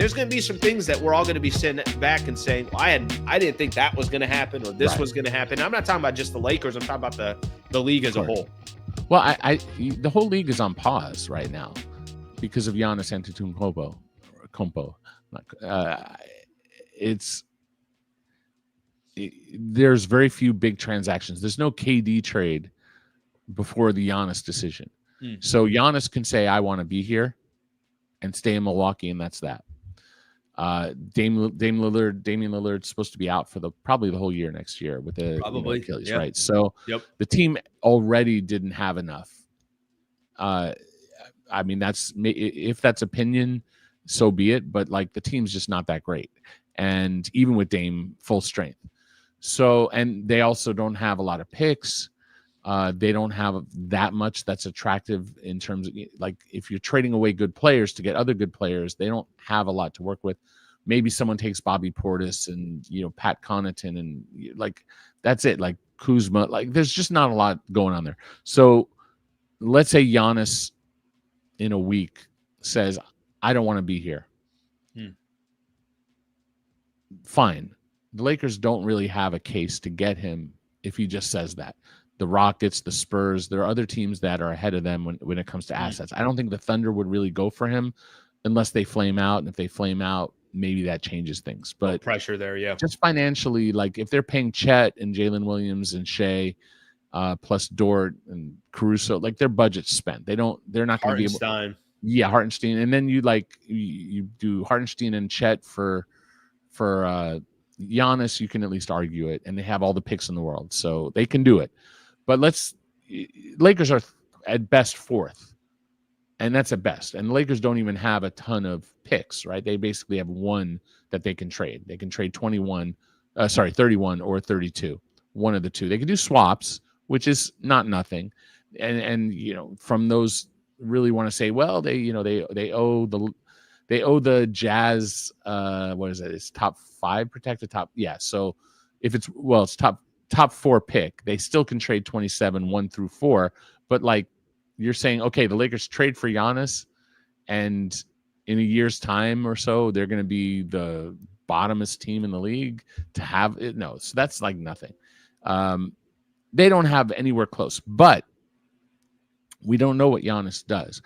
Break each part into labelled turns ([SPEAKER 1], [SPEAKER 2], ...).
[SPEAKER 1] there's going to be some things that we're all going to be sitting back and saying, well, I didn't think that was going to happen or this was going to happen. I'm not talking about just the Lakers. I'm talking about the league as a whole.
[SPEAKER 2] Well, the whole league is on pause right now because of Giannis Antetokounmpo. There's very few big transactions. There's no KD trade before the Giannis decision. So Giannis can say, I want to be here and stay in Milwaukee, and that's that. Damian Lillard's supposed to be out for probably the whole year next year with the Achilles, right? So the team already didn't have enough. I mean, if that's opinion, so be it. But like the team's just not that great, and even with Dame full strength. So, and they also don't have a lot of picks. They don't have that much that's attractive in terms of, like, if you're trading away good players to get other good players, they don't have a lot to work with. Maybe someone takes Bobby Portis and, Pat Connaughton, and like, that's it. Like Kuzma, like there's just not a lot going on there. So let's say Giannis in a week says, I don't want to be here. Fine. The Lakers don't really have a case to get him if he just says that. The Rockets, the Spurs, there are other teams that are ahead of them when it comes to assets. I don't think the Thunder would really go for him unless they flame out. And if they flame out, maybe that changes things. But
[SPEAKER 1] pressure there, yeah.
[SPEAKER 2] Just financially, like if they're paying Chet and Jalen Williams and Shea, plus Dort and Caruso, like their budget's spent. They're not going to be able. Yeah, Hartenstein, and then you do Hartenstein and Chet for Giannis. You can at least argue it, and they have all the picks in the world, so they can do it. But Lakers are at best fourth, and that's at best. And the Lakers don't even have a ton of picks, right? They basically have one that they can trade. They can trade 31 or 32, one of the two. They can do swaps, which is not nothing. And from those, really want to say, well, they owe the Jazz, what is it? It's top 5 protected top. Yeah. So if it's top 4 pick, they still can trade 27, 1 through 4. But like you're saying, okay, the Lakers trade for Giannis, and in a year's time or so, they're going to be the bottomest team in the league to have it. No, so that's like nothing. They don't have anywhere close, but we don't know what Giannis does.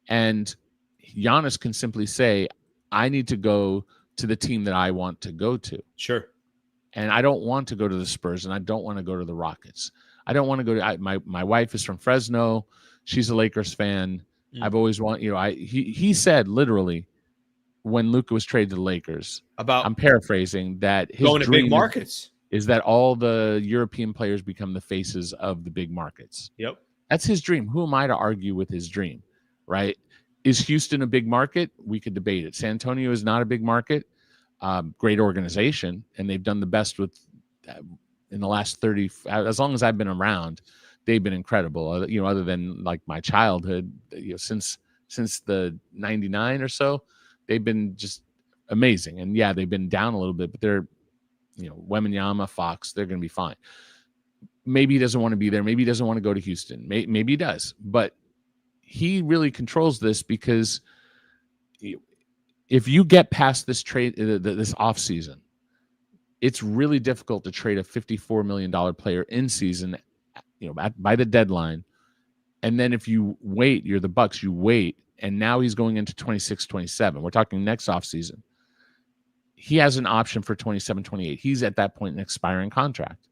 [SPEAKER 2] And Giannis can simply say, I need to go to the team that I want to go to.
[SPEAKER 1] Sure.
[SPEAKER 2] And I don't want to go to the Spurs, and I don't want to go to the Rockets. I don't want to go to my wife is from Fresno. She's a Lakers fan. I've always he said literally when Luka was traded to the Lakers, I'm paraphrasing, that his
[SPEAKER 1] going to big markets
[SPEAKER 2] is that all the European players become the faces of the big markets.
[SPEAKER 1] Yep.
[SPEAKER 2] That's his dream. Who am I to argue with his dream, right? Is Houston a big market? We could debate it. San Antonio is not a big market. Great organization, and they've done the best with in the last 30. As long as I've been around, they've been incredible. Other than like my childhood, since the 99 or so, they've been just amazing. And yeah, they've been down a little bit, but they're, Wembanyama, Fox, they're going to be fine. Maybe he doesn't want to be there. Maybe he doesn't want to go to Houston. Maybe he does, but he really controls this, because if you get past this trade, this offseason, it's really difficult to trade a $54 million player in season, by the deadline. And then if you wait, you're the Bucks, you wait, and now he's going into 26, 27. We're talking next offseason. He has an option for 27, 28. He's at that point an expiring contract.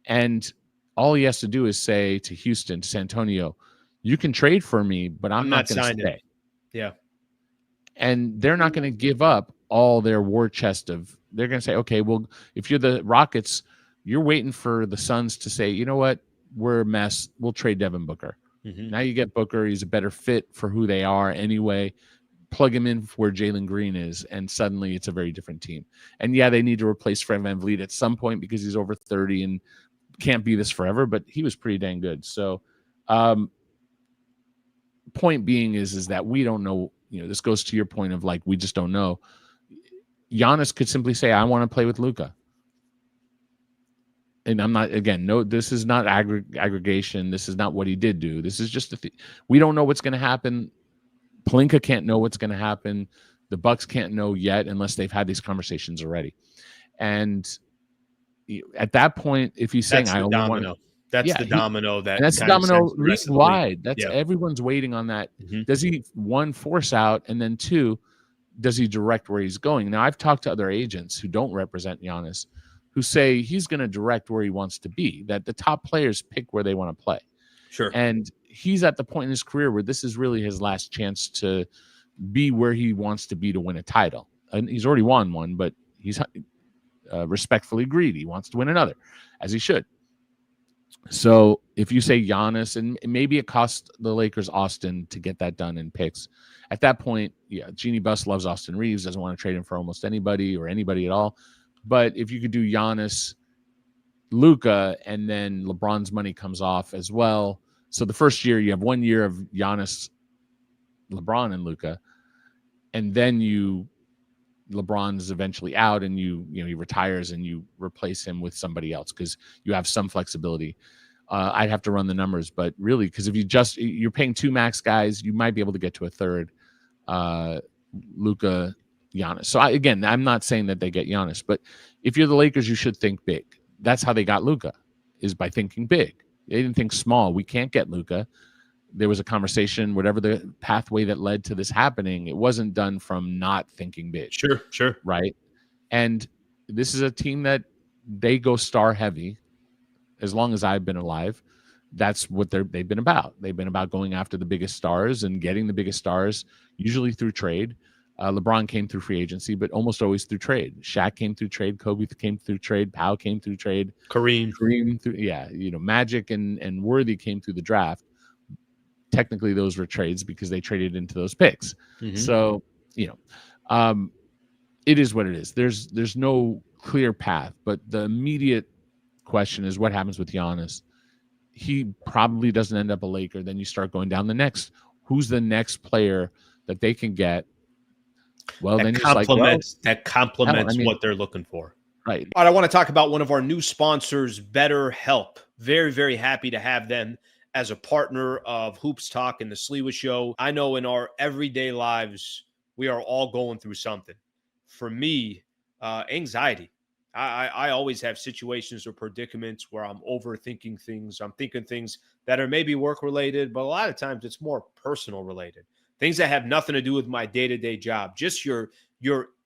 [SPEAKER 2] And all he has to do is say to Houston, to San Antonio, you can trade for me, but I'm not going to stay.
[SPEAKER 1] Yeah.
[SPEAKER 2] And they're not going to give up all their war chest of, they're going to say, okay, well, if you're the Rockets, you're waiting for the Suns to say, you know what, we're a mess. We'll trade Devin Booker. Mm-hmm. Now you get Booker. He's a better fit for who they are anyway. Plug him in where Jalen Green is, and suddenly it's a very different team. And yeah, they need to replace Fred VanVleet at some point because he's over 30 and can't be this forever, but he was pretty dang good. So point being is that we don't know, this goes to your point of like, we just don't know. Giannis could simply say, I want to play with Luka. And I'm not, again, no, this is not aggregation. This is not what he did do. This is just, we don't know what's going to happen. Pelinka can't know what's going to happen. The Bucks can't know yet unless they've had these conversations already. And at that point, if he's saying,
[SPEAKER 1] That's
[SPEAKER 2] I
[SPEAKER 1] the
[SPEAKER 2] only want to,
[SPEAKER 1] domino. That's
[SPEAKER 2] yeah,
[SPEAKER 1] the domino
[SPEAKER 2] and
[SPEAKER 1] that
[SPEAKER 2] that's the
[SPEAKER 1] kind of
[SPEAKER 2] domino
[SPEAKER 1] sends the
[SPEAKER 2] league
[SPEAKER 1] rest of the league.
[SPEAKER 2] wide. That's
[SPEAKER 1] Yeah.
[SPEAKER 2] everyone's waiting on that.
[SPEAKER 1] Mhm.
[SPEAKER 2] Does he, one, force out, and then two, does he direct where he's going? Now, I've talked to other agents who don't represent Giannis, who say he's going to direct where he wants to be. That the top players pick where they want to play.
[SPEAKER 1] Sure.
[SPEAKER 2] And he's at the point in his career where this is really his last chance to be where he wants to be to win a title. And he's already won one, but he's respectfully agreed he wants to win another, as he should. So if you say Giannis, and maybe it cost the Lakers Austin to get that done in picks, at that point, yeah, Jeannie Buss loves Austin Reeves, doesn't want to trade him for almost anybody or anybody at all. But if you could do Giannis, Luka, and then LeBron's money comes off as well. So the first year you have 1 year of Giannis, LeBron, and Luka, and then LeBron's eventually out, and he retires, and you replace him with somebody else because you have some flexibility. I'd have to run the numbers, but really, because if you're paying two max guys, you might be able to get to a third, Luka, Giannis. So again, I'm not saying that they get Giannis, but if you're the Lakers, you should think big. That's how they got Luka, is by thinking big. They didn't think small. We can't get Luka. There was a conversation, whatever the pathway that led to this happening, it wasn't done from not thinking big.
[SPEAKER 1] Sure.
[SPEAKER 2] Right. And this is a team that they go star heavy. As long as I've been alive, that's what they've been about. They've been about going after the biggest stars and getting the biggest stars, usually through trade. LeBron came through free agency, but almost always through trade. Shaq came through trade. Kobe came through trade. Powell came through trade.
[SPEAKER 1] Kareem
[SPEAKER 2] through, Magic and Worthy came through the draft. Technically, those were trades because they traded into those picks.
[SPEAKER 1] Mm-hmm.
[SPEAKER 2] So, it is what it is. There's no clear path, but the immediate question is what happens with Giannis. He probably doesn't end up a Laker. Then you start going down the next. Who's the next player that they can get? Well,
[SPEAKER 1] that
[SPEAKER 2] then
[SPEAKER 1] complements
[SPEAKER 2] it's
[SPEAKER 1] what they're looking for.
[SPEAKER 2] Right.
[SPEAKER 1] All right, I want to talk about one of our new sponsors, BetterHelp. Very, very happy to have them as a partner of Hoops Talk and the Sliwa Show. I know in our everyday lives, we are all going through something. For me, anxiety. I always have situations or predicaments where I'm overthinking things. I'm thinking things that are maybe work-related, but a lot of times it's more personal-related. Things that have nothing to do with my day-to-day job. Just your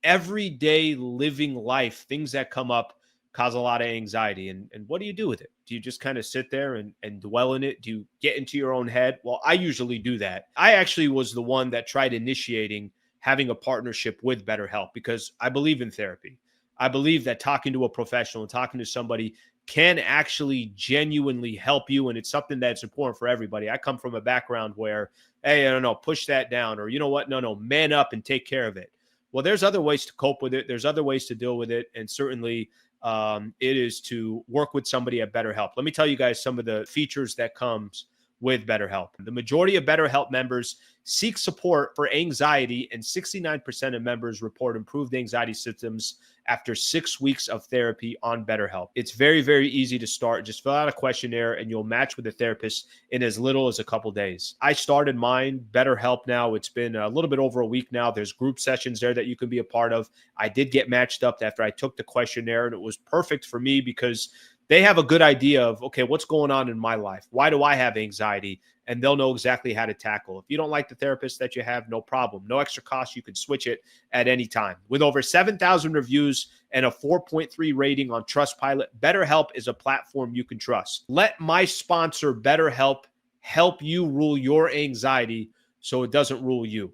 [SPEAKER 1] everyday living life, things that come up cause a lot of anxiety. And what do you do with it? Do you just kind of sit there and dwell in it? Do you get into your own head? Well, I usually do that. I actually was the one that tried initiating having a partnership with BetterHelp because I believe in therapy. I believe that talking to a professional and talking to somebody can actually genuinely help you. And it's something that's important for everybody. I come from a background where, hey, I don't know, push that down, or you know what? No, man up and take care of it. Well, there's other ways to cope with it. There's other ways to deal with it. And certainly it is to work with somebody at BetterHelp. Let me tell you guys some of the features that comes with BetterHelp. The majority of BetterHelp members seek support for anxiety, and 69% of members report improved anxiety symptoms after 6 weeks of therapy on BetterHelp. It's very, very easy to start. Just fill out a questionnaire and you'll match with a therapist in as little as a couple days. I started mine, BetterHelp now. It's been a little bit over a week now. There's group sessions there that you can be a part of. I did get matched up after I took the questionnaire, and it was perfect for me because they have a good idea of, okay, what's going on in my life? Why do I have anxiety? And they'll know exactly how to tackle. If you don't like the therapist that you have, no problem. No extra cost. You can switch it at any time. With over 7,000 reviews and a 4.3 rating on Trustpilot, BetterHelp is a platform you can trust. Let my sponsor, BetterHelp, help you rule your anxiety so it doesn't rule you.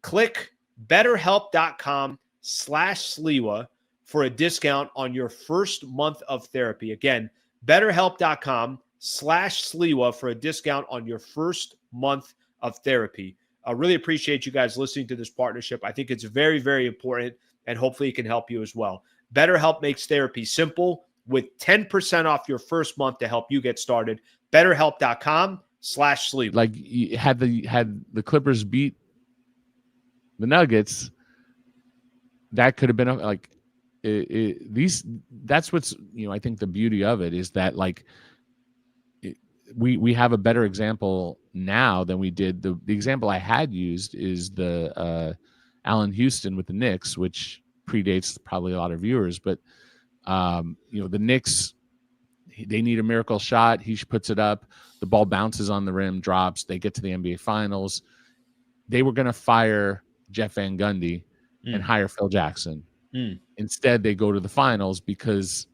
[SPEAKER 1] Click betterhelp.com/Sliwa for a discount on your first month of therapy. Again, betterhelp.com/Sliwa for a discount on your first month of therapy. I really appreciate you guys listening to this partnership. I think it's very, very important, and hopefully it can help you as well. BetterHelp makes therapy simple with 10% off your first month to help you get started. betterhelp.com/Sliwa.
[SPEAKER 2] Like, had the Clippers beat the Nuggets, that could have been like that's what's, I think the beauty of it is that we have a better example now than we did. The example I had used is the Allen Houston with the Knicks, which predates probably a lot of viewers, but the Knicks, they need a miracle shot. He puts it up. The ball bounces on the rim, drops. They get to the NBA Finals. They were going to fire Jeff Van Gundy and hire Phil Jackson. Instead, they go to the finals because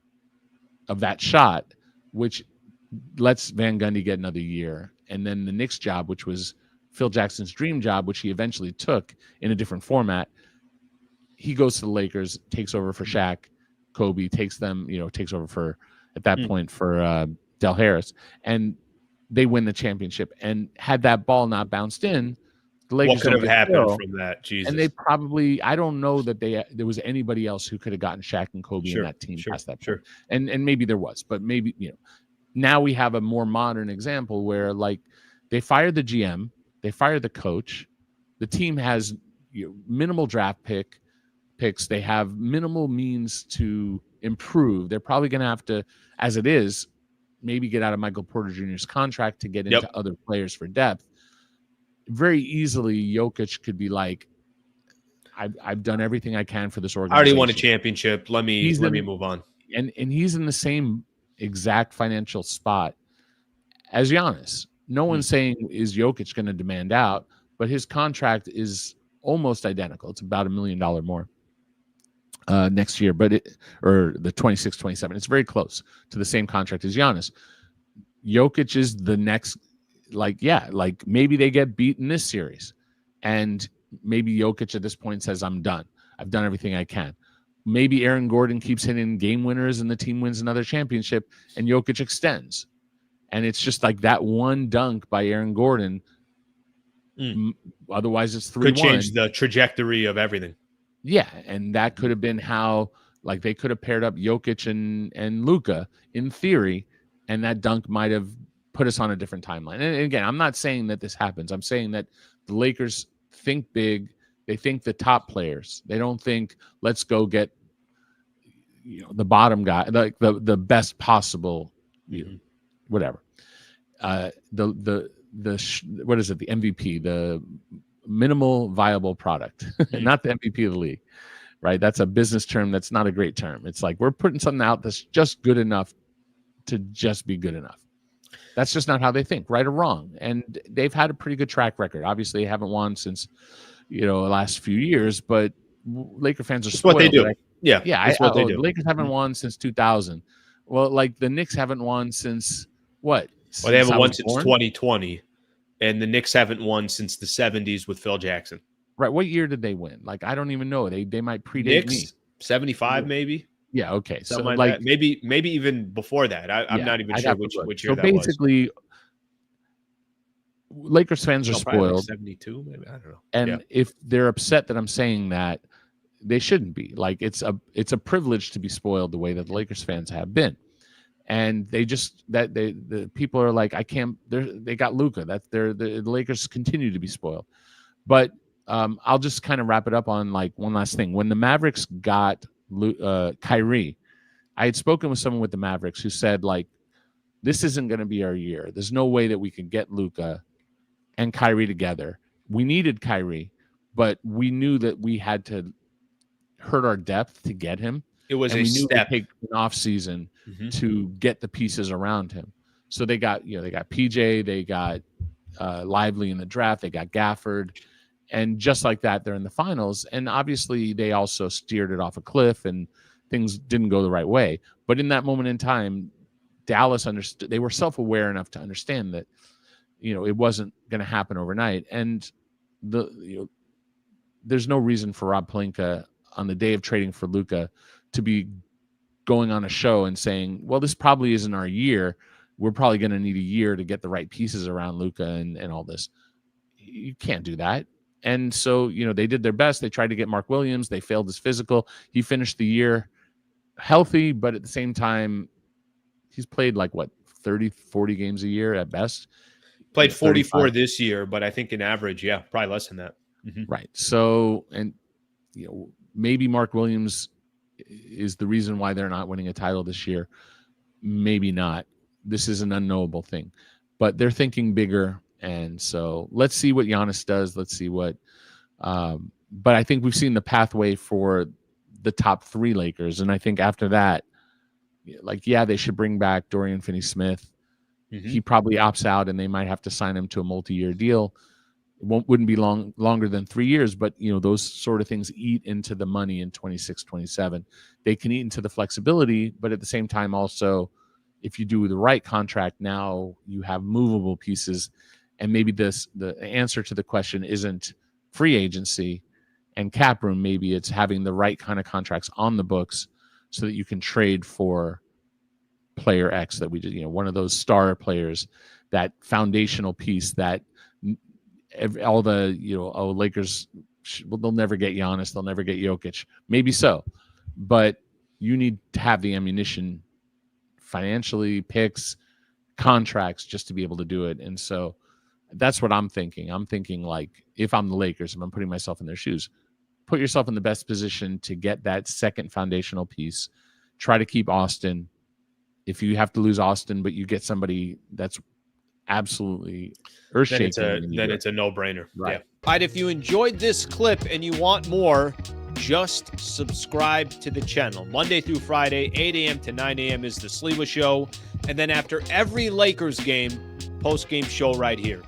[SPEAKER 2] of that shot, which lets Van Gundy get another year. And then the Knicks job, which was Phil Jackson's dream job, which he eventually took in a different format, he goes to the Lakers, takes over for Shaq. Kobe takes over for, at that point, for Del Harris. And they win the championship. And had that ball not bounced in, the Lakers
[SPEAKER 1] what could have happened from that? Jesus.
[SPEAKER 2] And they probably, I don't know that there was anybody else who could have gotten Shaq and Kobe in that team past that point. And maybe there was, but maybe, now we have a more modern example where like they fired the GM, they fired the coach, the team has minimal draft picks, they have minimal means to improve. They're probably going to have to, as it is, maybe get out of Michael Porter Jr.'s contract to get into other players for depth. Very easily, Jokic could be like, I've done everything I can for this organization.
[SPEAKER 1] I already won a championship. Let me move on.
[SPEAKER 2] And he's in the same exact financial spot as Giannis. No one's saying is Jokic going to demand out, but his contract is almost identical. It's about $1 million more next year, or the 26-27. It's very close to the same contract as Giannis. Jokic is the next. Like maybe they get beat in this series, and maybe Jokic at this point says, I'm done. I've done everything I can. Maybe Aaron Gordon keeps hitting game winners and the team wins another championship and Jokic extends. And it's just like that one dunk by Aaron Gordon. Otherwise it's 3-1.
[SPEAKER 1] Could change the trajectory of everything.
[SPEAKER 2] Yeah. And that could have been how, like, they could have paired up Jokic and Luka in theory, and that dunk might have put us on a different timeline. And again, I'm not saying that this happens. I'm saying that the Lakers think big. They think the top players. They don't think, let's go get the bottom guy, like the best possible, whatever. What is it? The MVP, the minimal viable product, not the MVP of the league, right? That's a business term. That's not a great term. It's like we're putting something out that's just good enough to just be good enough. That's just not how they think, right or wrong. And they've had a pretty good track record. Obviously, they haven't won since, the last few years, but Laker fans are spoiled.
[SPEAKER 1] What they do.
[SPEAKER 2] Yeah.
[SPEAKER 1] That's what they do.
[SPEAKER 2] The Lakers haven't won since 2000. Well, like the Knicks haven't won since what?
[SPEAKER 1] Well, they haven't won since 2020, and the Knicks haven't won since the 70s with Phil Jackson.
[SPEAKER 2] Right. What year did they win? Like, I don't even know. They might predate
[SPEAKER 1] Knicks,
[SPEAKER 2] me.
[SPEAKER 1] 75 maybe.
[SPEAKER 2] Yeah. Okay.
[SPEAKER 1] Something like that. Maybe even before that. I'm not even sure which year that was. So basically,
[SPEAKER 2] Lakers fans are spoiled.
[SPEAKER 1] Like 72, maybe, I don't know.
[SPEAKER 2] And if they're upset that I'm saying that, they shouldn't be. Like, it's a privilege to be spoiled the way that the Lakers fans have been. And they just the people are like, I can't. They got Luka. The Lakers continue to be spoiled. But I'll just kind of wrap it up on like one last thing. When the Mavericks got Kyrie, I had spoken with someone with the Mavericks who said, like, this isn't going to be our year. There's no way that we can get Luka and Kyrie together. We needed Kyrie, but we knew that we had to hurt our depth to get him.
[SPEAKER 1] It was
[SPEAKER 2] and
[SPEAKER 1] a
[SPEAKER 2] we knew
[SPEAKER 1] step.
[SPEAKER 2] Take an off season to get the pieces around him. So they got PJ, they got Lively in the draft, they got Gafford, and just like that, they're in the finals. And obviously, they also steered it off a cliff, and things didn't go the right way. But in that moment in time, Dallas understood. They were self-aware enough to understand that it wasn't going to happen overnight. And there's no reason for Rob Pelinka on the day of trading for Luka to be going on a show and saying, well, this probably isn't our year. We're probably going to need a year to get the right pieces around Luka and all this. You can't do that. And so, they did their best. They tried to get Mark Williams. They failed his physical. He finished the year healthy, but at the same time, he's played like 30, 40 games a year at best.
[SPEAKER 1] Played 44 this year, but I think in average, probably less than that.
[SPEAKER 2] Right. So, and maybe Mark Williams is the reason why they're not winning a title this year. Maybe not. This is an unknowable thing, but they're thinking bigger. And so let's see what Giannis does. Let's see what But I think we've seen the pathway for the top 3 Lakers. And I think after that, like, yeah, they should bring back Dorian Finney-Smith. He probably opts out and they might have to sign him to a multi-year deal. It wouldn't be longer than 3 years, but those sort of things eat into the money in 26, 27. They can eat into the flexibility, but at the same time also, if you do the right contract, now you have movable pieces. And maybe the answer to the question isn't free agency and cap room. Maybe it's having the right kind of contracts on the books so that you can trade for player X that we did, one of those star players, that foundational piece that all the, Lakers, they'll never get Giannis, they'll never get Jokic. Maybe so, but you need to have the ammunition financially, picks, contracts, just to be able to do it. And so that's what I'm thinking. I'm thinking, like, if I'm the Lakers, if I'm putting myself in their shoes, put yourself in the best position to get that second foundational piece. Try to keep Austin. If you have to lose Austin, but you get somebody that's absolutely earth-shaking,
[SPEAKER 1] then it's a no-brainer.
[SPEAKER 2] Right.
[SPEAKER 1] Yeah. All right, if you enjoyed this clip and you want more, just subscribe to the channel. Monday through Friday, 8 a.m. to 9 a.m. is the Sliwa Show. And then after every Lakers game, post-game show right here.